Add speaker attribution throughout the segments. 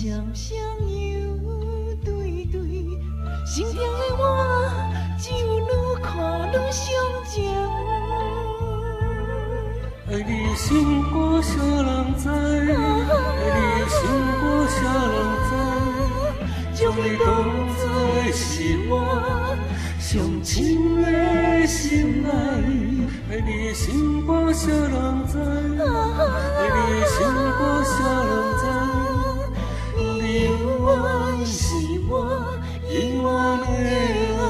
Speaker 1: 双双又对对，心中的我只有愈看愈伤情。
Speaker 2: 爱你心肝啥人知？爱你心肝啥人知？将你当作是我上深的心内。爱你心肝啥人知？爱你心肝啥人知？你永远是我永远的爱。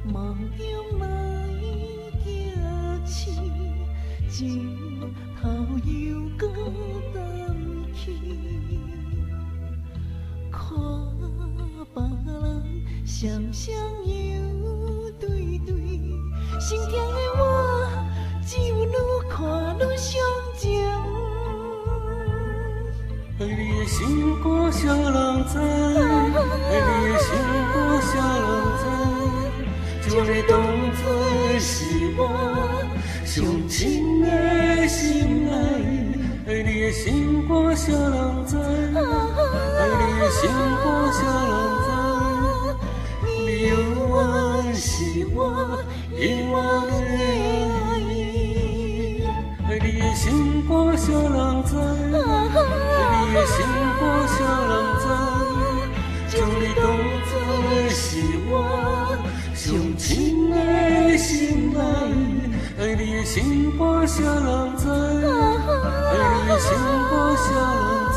Speaker 1: 梦中来行痴，情头又搁淡去，看别人双双又对对，心痛的我只有愈看愈伤情。
Speaker 2: 爱你的心肝啥人知？爱你的心肝啥人知？将你当作是我上深的心内。爱你的心肝啥人知？爱你的心肝啥人知？你永远是我永远的爱。爱你的心肝啥人知？爱你的心肝啥人知？将你当作是我上深的心内。爱你的心肝啥人知？爱你的心肝啥人知？